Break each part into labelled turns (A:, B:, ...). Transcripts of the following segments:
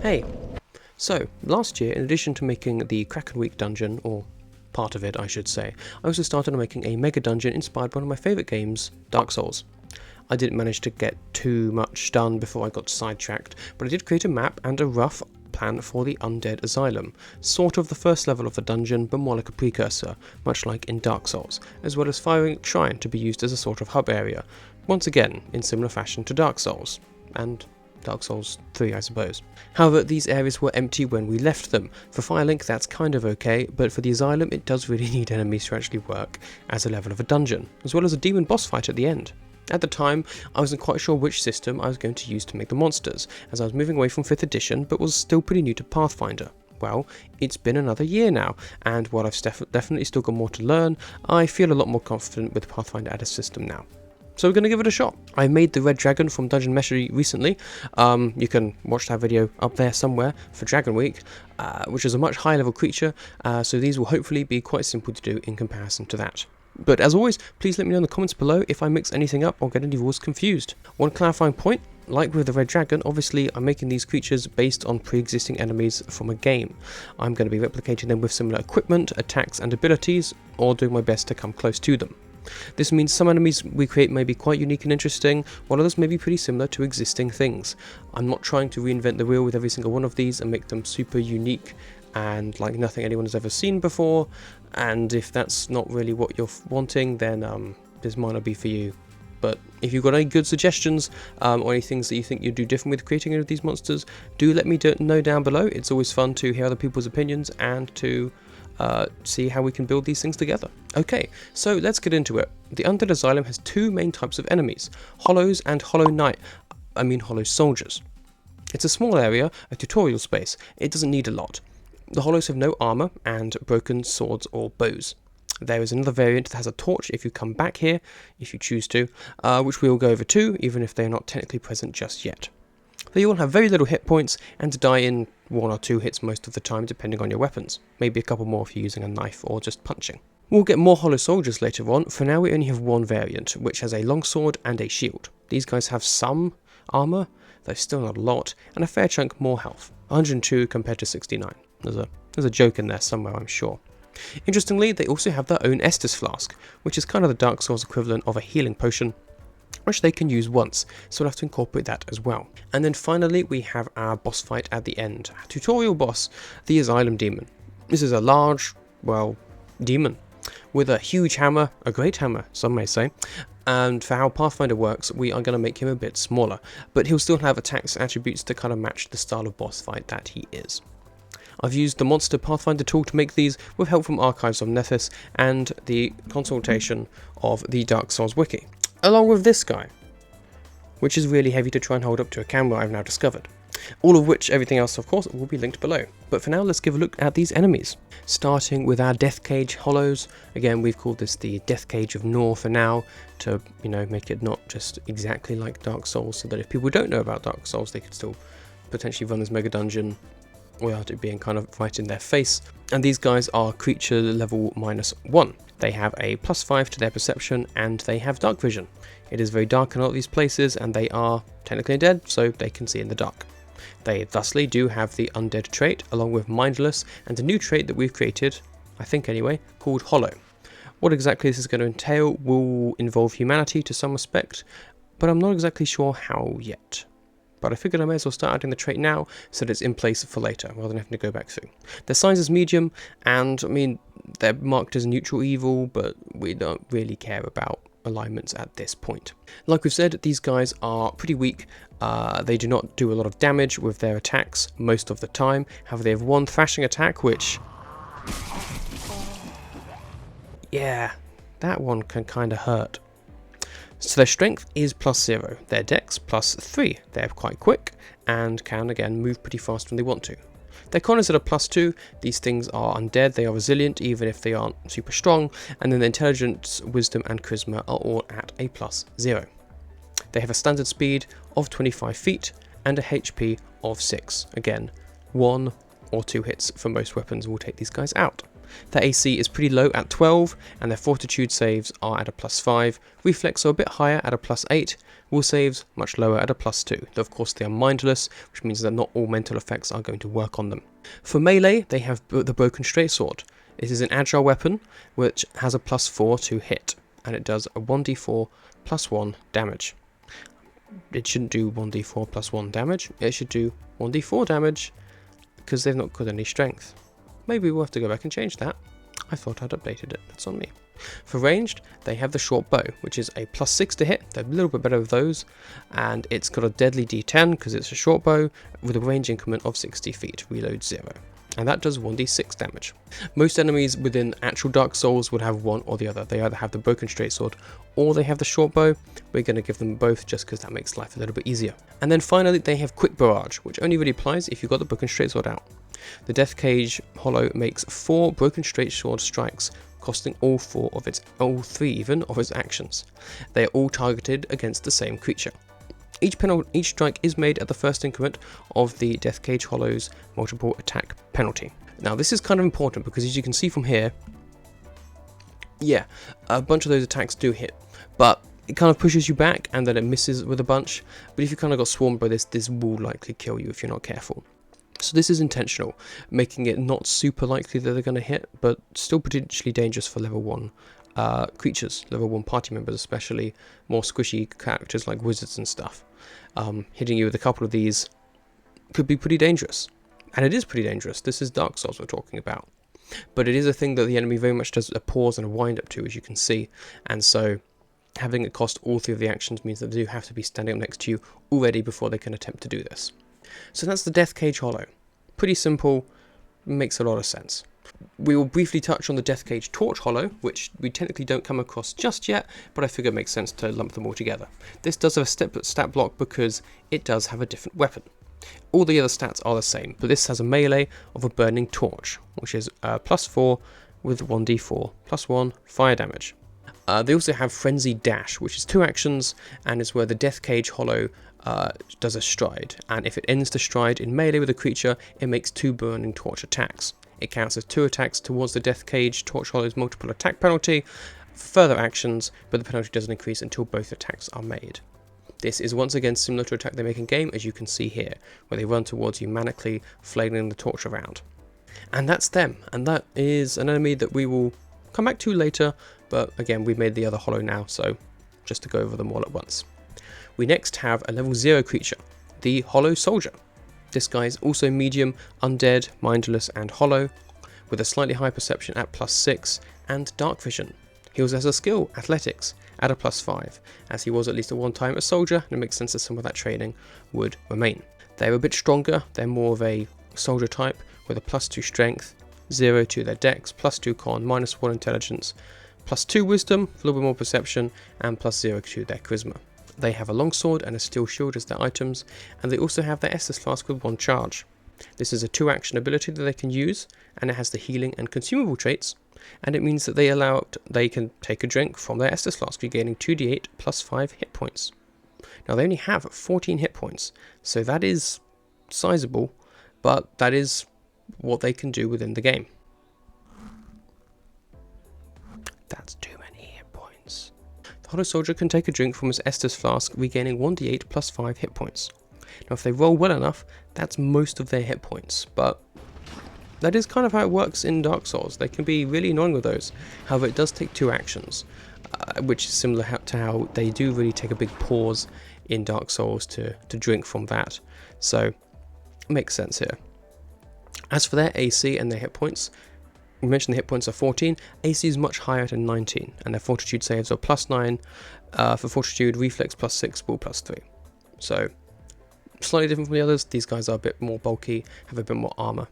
A: Hey, so last year, in addition to making the Kraken Week dungeon, or part of it I should say, I also started making a mega dungeon inspired by one of my favourite games, Dark Souls. I didn't manage to get too much done before I got sidetracked, but I did create a map and a rough plan for the Undead Asylum, sort of the first level of the dungeon, but more like a precursor, much like in Dark Souls, as well as Firing Shrine to be used as a sort of hub area, once again in similar fashion to Dark Souls, and Dark Souls 3 I suppose. However, these areas were empty when we left them. For Firelink that's kind of okay, but for the Asylum it does really need enemies to actually work as a level of a dungeon, as well as a demon boss fight at the end. At the time, I wasn't quite sure which system I was going to use to make the monsters, as I was moving away from 5th edition but was still pretty new to Pathfinder. Well, it's been another year now, and while I've definitely still got more to learn, I feel a lot more confident with Pathfinder as a system now. So we're going to give it a shot. I made the Red Dragon from Dungeon Meshery recently. You can watch that video up there somewhere for Dragon Week, which is a much higher level creature, so these will hopefully be quite simple to do in comparison to that. But as always, please let me know in the comments below if I mix anything up or get any rules confused. One clarifying point, like with the Red Dragon, obviously I'm making these creatures based on pre-existing enemies from a game. I'm going to be replicating them with similar equipment, attacks and abilities, or doing my best to come close to them. This means some enemies we create may be quite unique and interesting, while others may be pretty similar to existing things. I'm not trying to reinvent the wheel with every single one of these and make them super unique and like nothing anyone has ever seen before, and if that's not really what you're wanting, then this might not be for you. But if you've got any good suggestions or any things that you think you'd do different with creating any of these monsters, do let me know down below. It's always fun to hear other people's opinions and to see how we can build these things together. Okay, so let's get into it. The Undead Asylum has two main types of enemies, Hollows and Hollow Soldiers. It's a small area, a tutorial space. It doesn't need a lot. The Hollows have no armour and broken swords or bows. There is another variant that has a torch if you come back here, if you choose to, which we will go over too, even if they are not technically present just yet. They all have very little hit points and die in 1 or 2 hits most of the time depending on your weapons, maybe a couple more if you're using a knife or just punching. We'll get more Hollow Soldiers later on. For now we only have one variant, which has a longsword and a shield. These guys have some armour, though still not a lot, and a fair chunk more health, 102 compared to 69. There's a joke in there somewhere, I'm sure. Interestingly, they also have their own Estus Flask, which is kind of the Dark Souls equivalent of a healing potion, which they can use once, so we'll have to incorporate that as well. And then finally we have our boss fight at the end. Our tutorial boss, the Asylum Demon. This is a large, demon with a huge hammer, a great hammer some may say, and for how Pathfinder works we are going to make him a bit smaller, but he'll still have attacks and attributes to kind of match the style of boss fight that he is. I've used the Monster Pathfinder tool to make these with help from Archives of Nethys and the consultation of the Dark Souls wiki, along with this guy, which is really heavy to try and hold up to a camera I've now discovered. All of which, everything else of course, will be linked below. But for now let's give a look at these enemies. Starting with our Death Cage Hollows. Again, we've called this the Death Cage of Nor for now, to make it not just exactly like Dark Souls, so that if people don't know about Dark Souls they could still potentially run this mega dungeon without it being kind of right in their face. And these guys are creature level -1. They have a +5 to their perception and they have dark vision. It is very dark in a lot of these places and they are technically undead, so they can see in the dark. They thusly do have the undead trait along with mindless and a new trait that we've created, I think anyway, called Hollow. What exactly this is going to entail will involve humanity to some respect, but I'm not exactly sure how yet. But I figured I may as well start adding the trait now so that it's in place for later rather than having to go back through. Their size is medium and they're marked as neutral evil, but we don't really care about alignments at this point. Like we've said, these guys are pretty weak. They do not do a lot of damage with their attacks most of the time. However, they have one thrashing attack which... yeah, that one can kind of hurt. So their strength is +0, their dex +3, they're quite quick and can again move pretty fast when they want to. Their con is at a +2, these things are undead, they are resilient even if they aren't super strong, and then their intelligence, wisdom and charisma are all at a +0. They have a standard speed of 25 feet and a HP of 6, again 1 or 2 hits for most weapons will take these guys out. Their AC is pretty low at 12, and their fortitude saves are at a +5. Reflex are a bit higher at a +8. Will saves much lower at a +2. Though of course they are mindless, which means that not all mental effects are going to work on them. For melee, they have the broken straight sword. It is an agile weapon which has a +4 to hit, and it does a 1d4 +1 damage. It shouldn't do 1d4 +1 damage, it should do 1d4 damage, because they've not got any strength. Maybe we'll have to go back and change that. I thought I'd updated it, that's on me. For ranged, they have the short bow, which is a +6 to hit. They're a little bit better with those, and it's got a deadly d10 because it's a short bow with a range increment of 60 feet, reload 0. And that does 1d6 damage. Most enemies within actual Dark Souls would have one or the other. They either have the broken straight sword or they have the short bow. We're going to give them both just because that makes life a little bit easier. And then finally they have quick barrage, which only really applies if you've got the broken straight sword out. The Death Cage Hollow makes 4 broken straight sword strikes, costing all 3 of its actions. They are all targeted against the same creature. Each strike is made at the first increment of the Death Cage Hollow's multiple attack penalty. Now this is kind of important because as you can see from here, yeah, a bunch of those attacks do hit, but it kind of pushes you back and then it misses with a bunch. But if you kind of got swarmed by this will likely kill you if you're not careful. So this is intentional, making it not super likely that they're going to hit, but still potentially dangerous for level 1 creatures, level 1 party members, especially more squishy characters like wizards and stuff. Hitting you with a couple of these could be pretty dangerous. And it is pretty dangerous. This is Dark Souls we're talking about. But it is a thing that the enemy very much does a pause and a wind up to, as you can see. And so having it cost all 3 of the actions means that they do have to be standing up next to you already before they can attempt to do this. So that's the Death Cage Hollow. Pretty simple, makes a lot of sense. We will briefly touch on the Death Cage Torch Hollow, which we technically don't come across just yet, but I figure it makes sense to lump them all together. This does have a stat block because it does have a different weapon. All the other stats are the same, but this has a melee of a burning torch, which is +4 with 1d4 +1 fire damage. They also have Frenzied Dash, which is 2 actions, and is where the Death Cage Hollow does a stride, and if it ends the stride in melee with a creature, it makes 2 burning torch attacks. It counts as 2 attacks towards the Death Cage Torch Hollow's multiple attack penalty, further actions, but the penalty doesn't increase until both attacks are made. This is once again similar to attack they make in game, as you can see here, where they run towards you manically, flailing the torch around. And that's them, and that is an enemy that we will come back to later, but again we made the other hollow now, so just to go over them all at once. We next have a level 0 creature, the Hollow Soldier. This guy is also medium, undead, mindless and hollow, with a slightly higher perception at +6 and dark vision. He also has a skill, athletics, at a +5, as he was at least at one time a soldier, and it makes sense that some of that training would remain. They're a bit stronger, they're more of a soldier type, with a +2 strength, 0 to their dex, +2 con, -1 intelligence, +2 wisdom, a little bit more perception, and +0 to their charisma. They have a longsword and a steel shield as their items, and they also have their Estus Flask with 1 charge. This is a 2 action ability that they can use, and it has the healing and consumable traits, and it means that they can take a drink from their Estus Flask, regaining 2d8 +5 hit points. Now they only have 14 hit points, so that is sizable, but that is what they can do within the game. That's too many hit points. The Hollow Soldier can take a drink from his Estus Flask, regaining 1d8 +5 hit points. Now if they roll well enough, that's most of their hit points, but that is kind of how it works in Dark Souls. They can be really annoying with those. However, it does take 2 actions, which is similar to how they do really take a big pause in Dark Souls to drink from that. So, it makes sense here. As for their AC and their hit points, we mentioned the hit points are 14, AC is much higher at a 19, and their fortitude saves are +9, for fortitude, reflex +6, will +3. So, slightly different from the others, these guys are a bit more bulky, have a bit more armor.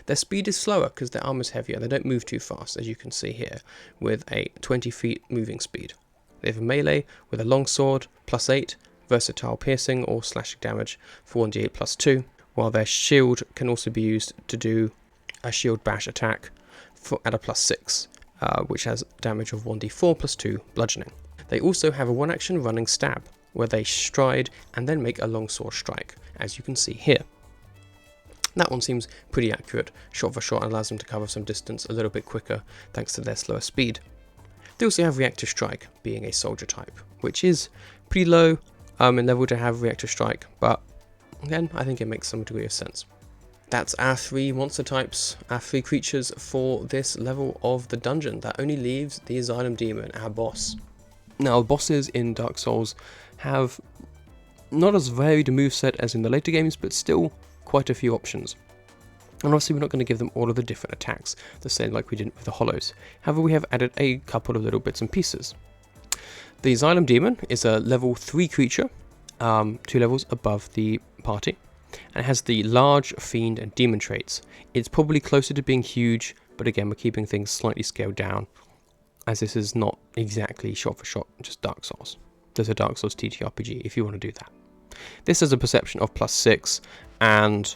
A: Their speed is slower because their armor is heavier, they don't move too fast, as you can see here, with a 20 feet moving speed. They have a melee with a longsword, +8, versatile piercing or slashing damage for 1d8 +2, while their shield can also be used to do a shield bash attack at a +6, which has damage of 1d4 +2 bludgeoning. They also have a 1 action running stab, where they stride and then make a longsword strike, as you can see here. That one seems pretty accurate, shot for shot, and allows them to cover some distance a little bit quicker thanks to their slower speed. They also have Reactive Strike, being a soldier type, which is pretty low in level to have Reactive Strike, but again, I think it makes some degree of sense. That's our 3 monster types, our 3 creatures for this level of the dungeon. That only leaves the Asylum Demon, our boss. Now, bosses in Dark Souls have not as varied a moveset as in the later games, but still quite a few options. And obviously we're not going to give them all of the different attacks, the same like we did with the Hollows. However, we have added a couple of little bits and pieces. The Asylum Demon is a level 3 creature, 2 levels above the party, and it has the large, fiend, and demon traits. It's probably closer to being huge, but again, we're keeping things slightly scaled down, as this is not exactly shot for shot, just Dark Souls. There's a Dark Souls TTRPG if you want to do that. This has a perception of +6, and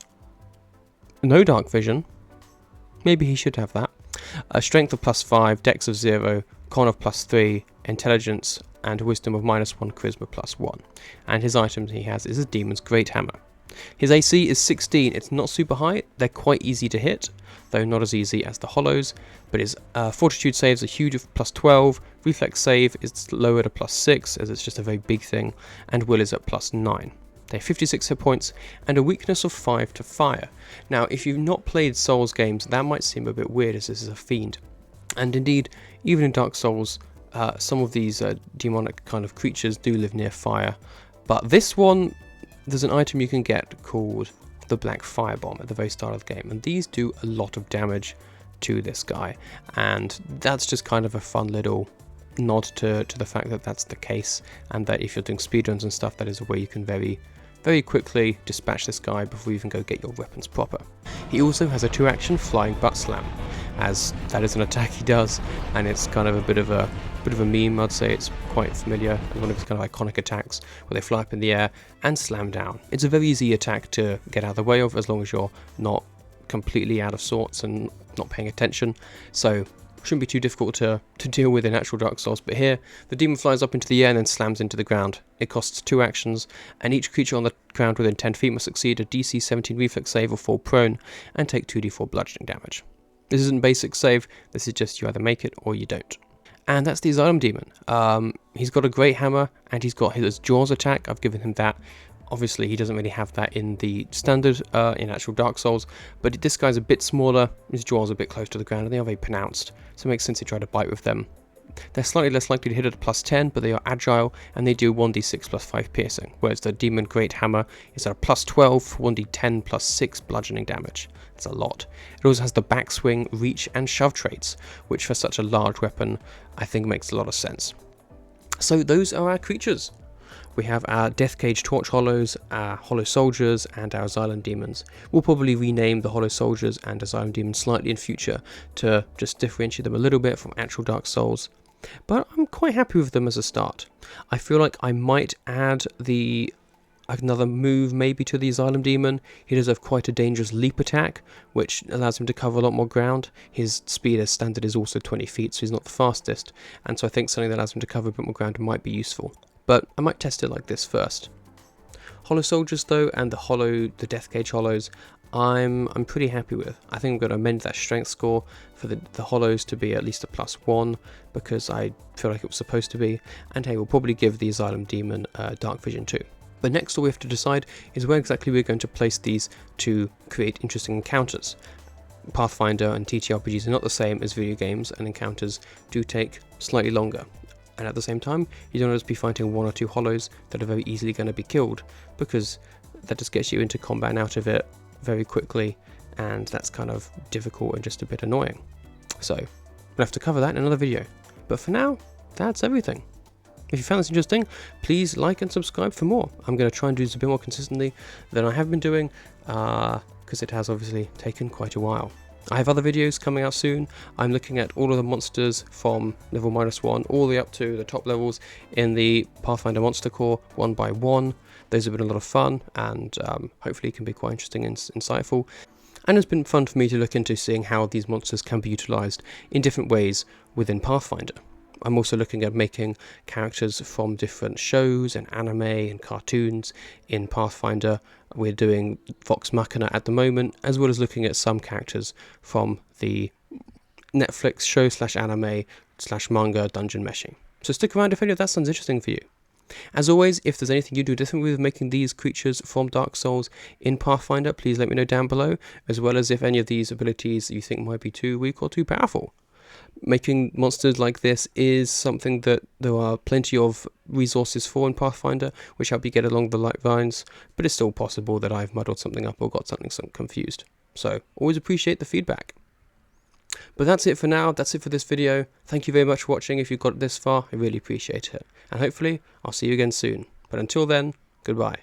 A: no dark vision. Maybe he should have that. A strength of +5, dex of 0, con of +3, intelligence and wisdom of -1, charisma +1. And his items he has is a Demon's Great Hammer. His AC is 16, it's not super high, they're quite easy to hit, though not as easy as the Hollows, but his Fortitude saves are huge of +12, Reflex save is lowered to +6 as it's just a very big thing, and Will is at +9. They have 56 hit points and a weakness of 5 to fire. Now, if you've not played Souls games, that might seem a bit weird as this is a fiend. And indeed, even in Dark Souls, some of these demonic kind of creatures do live near fire, but this one, there's an item you can get called the Black Firebomb at the very start of the game, and these do a lot of damage to this guy, and that's just kind of a fun little nod to the fact that that's the case, and that if you're doing speedruns and stuff, that is a way you can very quickly dispatch this guy before you even go get your weapons proper. He also has a 2-action Flying Butt Slam, as that is an attack he does, and it's kind of a bit of a meme. I'd say it's quite familiar as one of his kind of iconic attacks where they fly up in the air and slam down. It's a very easy attack to get out of the way of as long as you're not completely out of sorts and not paying attention, so shouldn't be too difficult to deal with in actual Dark Souls. But here, the demon flies up into the air and then slams into the ground. It costs 2 actions, and each creature on the ground within 10 feet must succeed a DC 17 reflex save or fall prone and take 2d4 bludgeoning damage. This isn't basic save, this is just you either make it or you don't. And that's the Asylum Demon. He's got a great hammer, and he's got his Jaws attack. I've given him that. Obviously, he doesn't really have that in the standard, in actual Dark Souls, but this guy's a bit smaller, his jaws are a bit close to the ground, and they are very pronounced, so it makes sense to try to bite with them. They're slightly less likely to hit at a +10, but they are agile, and they do 1d6 +5 piercing, whereas the Demon Great Hammer is at a +12 for 1d10 +6 bludgeoning damage. That's a lot. It also has the backswing, reach, and shove traits, which for such a large weapon, I think makes a lot of sense. So those are our creatures. We have our Death Cage Torch Hollows, our Hollow Soldiers, and our Asylum Demons. We'll probably rename the Hollow Soldiers and Asylum Demons slightly in future to just differentiate them a little bit from actual Dark Souls, but I'm quite happy with them as a start. I feel like I might add another move maybe to the Asylum Demon. He does have quite a dangerous leap attack, which allows him to cover a lot more ground. His speed as standard is also 20 feet, so he's not the fastest, and so I think something that allows him to cover a bit more ground might be useful. But I might test it like this first. Hollow Soldiers though, and the Death Cage Hollows, I'm pretty happy with. I think I'm going to amend that strength score for the Hollows to be at least a +1, because I feel like it was supposed to be, and hey, we'll probably give the Asylum Demon Dark Vision too. But next all we have to decide is where exactly we're going to place these to create interesting encounters. Pathfinder and TTRPGs are not the same as video games, and encounters do take slightly longer. And at the same time, you don't just be fighting 1 or 2 Hollows that are very easily going to be killed, because that just gets you into combat and out of it very quickly, and that's kind of difficult and just a bit annoying. So, we'll have to cover that in another video. But for now, that's everything. If you found this interesting, please like and subscribe for more. I'm going to try and do this a bit more consistently than I have been doing, because it has obviously taken quite a while. I have other videos coming out soon. I'm looking at all of the monsters from level -1 all the way up to the top levels in the Pathfinder Monster Core, 1 by 1. Those have been a lot of fun, and hopefully can be quite interesting and insightful. And it's been fun for me to look into seeing how these monsters can be utilised in different ways within Pathfinder. I'm also looking at making characters from different shows and anime and cartoons in Pathfinder. We're doing Vox Machina at the moment, as well as looking at some characters from the Netflix show / anime / manga Dungeon Meshing. So stick around if any of that sounds interesting for you. As always, if there's anything you do differently with making these creatures from Dark Souls in Pathfinder, please let me know down below, as well as if any of these abilities you think might be too weak or too powerful. Making monsters like this is something that there are plenty of resources for in Pathfinder, which help you get along the light lines, but it's still possible that I've muddled something up or got something confused. So, always appreciate the feedback. But that's it for now, that's it for this video. Thank you very much for watching. If you got this far, I really appreciate it. And hopefully, I'll see you again soon. But until then, goodbye.